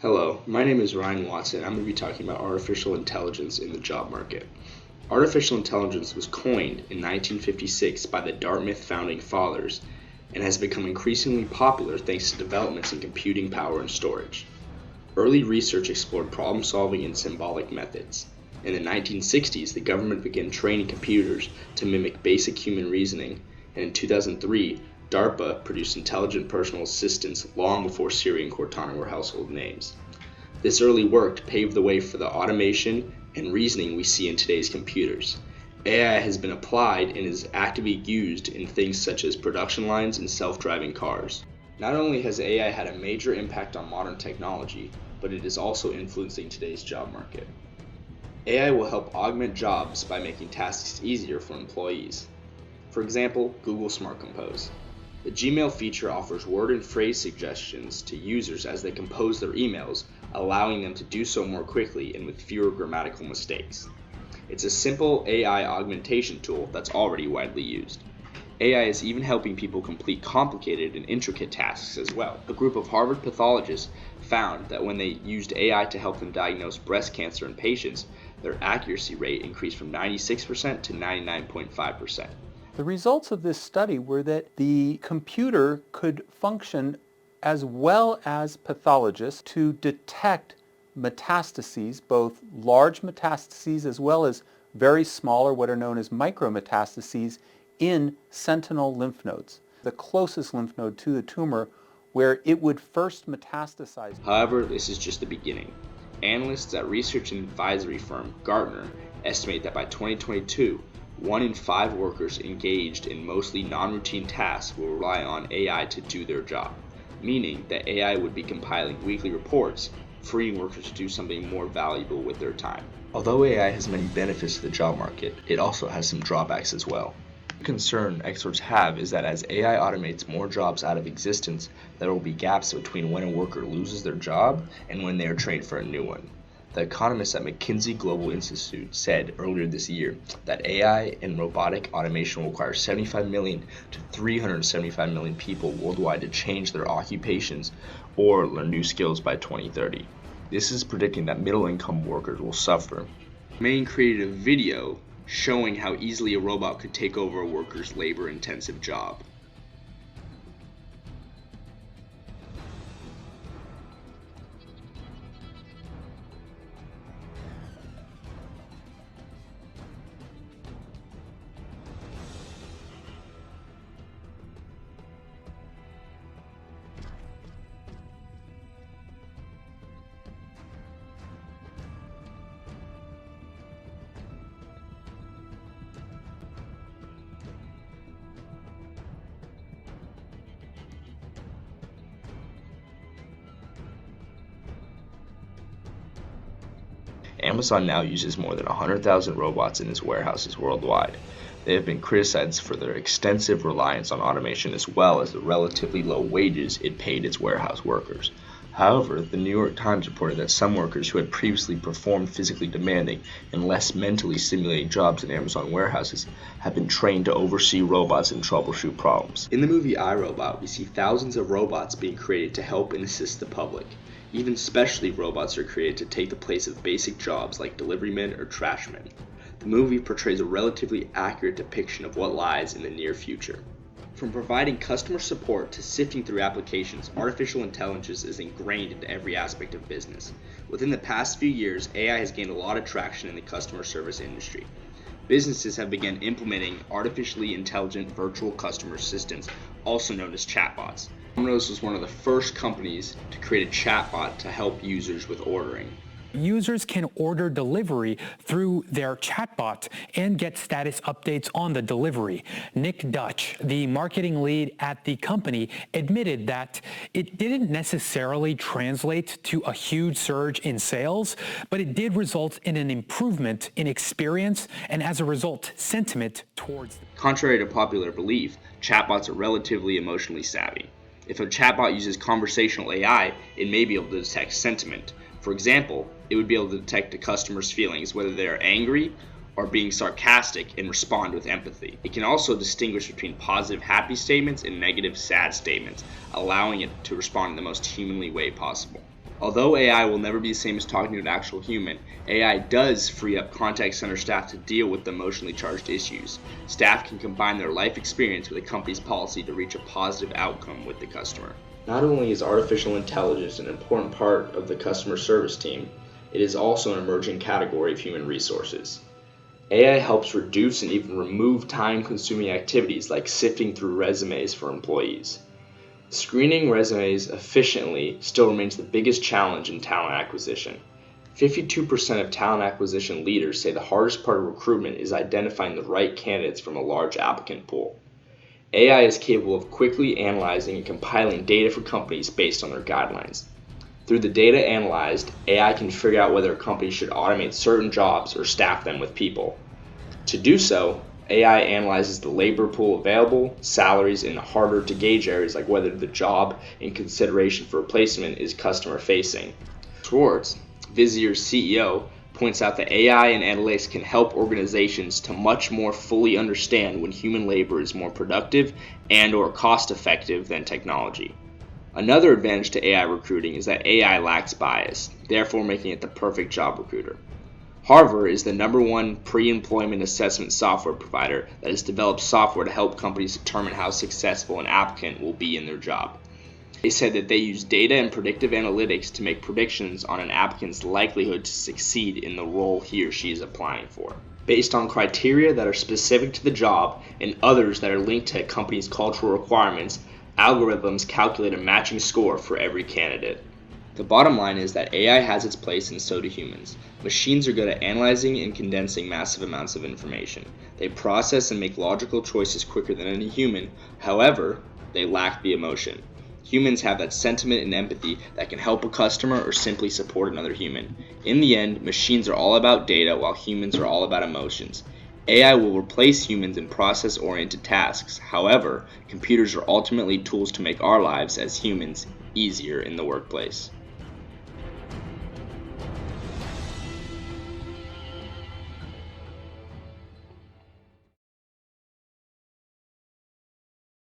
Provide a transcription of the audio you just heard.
Hello, my name is Ryan Watson. I'm going to be talking about artificial intelligence in the job market. Artificial intelligence was coined in 1956 by the Dartmouth founding fathers and has become increasingly popular thanks to developments in computing power and storage. Early research explored problem solving and symbolic methods. In the 1960s, the government began training computers to mimic basic human reasoning, and in 2003, DARPA produced intelligent personal assistants long before Siri and Cortana were household names. This early work paved the way for the automation and reasoning we see in today's computers. AI has been applied and is actively used in things such as production lines and self-driving cars. Not only has AI had a major impact on modern technology, but it is also influencing today's job market. AI will help augment jobs by making tasks easier for employees. For example, Google Smart Compose. The Gmail feature offers word and phrase suggestions to users as they compose their emails, allowing them to do so more quickly and with fewer grammatical mistakes. It's a simple AI augmentation tool that's already widely used. AI is even helping people complete complicated and intricate tasks as well. A group of Harvard pathologists found that when they used AI to help them diagnose breast cancer in patients, their accuracy rate increased from 96% to 99.5%. The results of this study were that the computer could function as well as pathologists to detect metastases, both large metastases as well as very small, or what are known as micrometastases, in sentinel lymph nodes, the closest lymph node to the tumor where it would first metastasize. However, this is just the beginning. Analysts at research and advisory firm Gartner estimate that by 2022, 1 in 5 workers engaged in mostly non-routine tasks will rely on AI to do their job, meaning that AI would be compiling weekly reports, freeing workers to do something more valuable with their time. Although AI has many benefits to the job market, it also has some drawbacks as well. The concern experts have is that as AI automates more jobs out of existence, there will be gaps between when a worker loses their job and when they are trained for a new one. The economists at McKinsey Global Institute said earlier this year that AI and robotic automation will require 75 million to 375 million people worldwide to change their occupations or learn new skills by 2030. This is predicting that middle-income workers will suffer. Maine created a video showing how easily a robot could take over a worker's labor-intensive job. Amazon now uses more than 100,000 robots in its warehouses worldwide. They have been criticized for their extensive reliance on automation as well as the relatively low wages it paid its warehouse workers. However, the New York Times reported that some workers who had previously performed physically demanding and less mentally stimulating jobs in Amazon warehouses have been trained to oversee robots and troubleshoot problems. In the movie iRobot, we see thousands of robots being created to help and assist the public. Even specialty robots are created to take the place of basic jobs like deliverymen or trashmen. The movie portrays a relatively accurate depiction of what lies in the near future. From providing customer support to sifting through applications, artificial intelligence is ingrained into every aspect of business. Within the past few years, AI has gained a lot of traction in the customer service industry. Businesses have begun implementing artificially intelligent virtual customer assistants, also known as chatbots. Domino's was one of the first companies to create a chatbot to help users with ordering. Users can order delivery through their chatbot and get status updates on the delivery. Nick Dutch, the marketing lead at the company, admitted that it didn't necessarily translate to a huge surge in sales, but it did result in an improvement in experience and, as a result, sentiment towards. Contrary to popular belief, chatbots are relatively emotionally savvy. If a chatbot uses conversational AI, it may be able to detect sentiment. For example, it would be able to detect a customer's feelings, whether they are angry or being sarcastic, and respond with empathy. It can also distinguish between positive happy statements and negative sad statements, allowing it to respond in the most humanly way possible. Although AI will never be the same as talking to an actual human, AI does free up contact center staff to deal with the emotionally charged issues. Staff can combine their life experience with a company's policy to reach a positive outcome with the customer. Not only is artificial intelligence an important part of the customer service team, it is also an emerging category of human resources. AI helps reduce and even remove time-consuming activities like sifting through resumes for employees. Screening resumes efficiently still remains the biggest challenge in talent acquisition. 52% of talent acquisition leaders say the hardest part of recruitment is identifying the right candidates from a large applicant pool. AI is capable of quickly analyzing and compiling data for companies based on their guidelines. Through the data analyzed, AI can figure out whether a company should automate certain jobs or staff them with people. To do so, AI analyzes the labor pool available, salaries, and harder to gauge areas like whether the job in consideration for replacement is customer facing. Schwartz, Vizier's CEO, points out that AI and analytics can help organizations to much more fully understand when human labor is more productive and or cost effective than technology. Another advantage to AI recruiting is that AI lacks bias, therefore making it the perfect job recruiter. Harvard is the #1 pre-employment assessment software provider that has developed software to help companies determine how successful an applicant will be in their job. They said that they use data and predictive analytics to make predictions on an applicant's likelihood to succeed in the role he or she is applying for. Based on criteria that are specific to the job and others that are linked to a company's cultural requirements, algorithms calculate a matching score for every candidate. The bottom line is that AI has its place and so do humans. Machines are good at analyzing and condensing massive amounts of information. They process and make logical choices quicker than any human. However, they lack the emotion. Humans have that sentiment and empathy that can help a customer or simply support another human. In the end, machines are all about data while humans are all about emotions. AI will replace humans in process-oriented tasks. However, computers are ultimately tools to make our lives as humans easier in the workplace.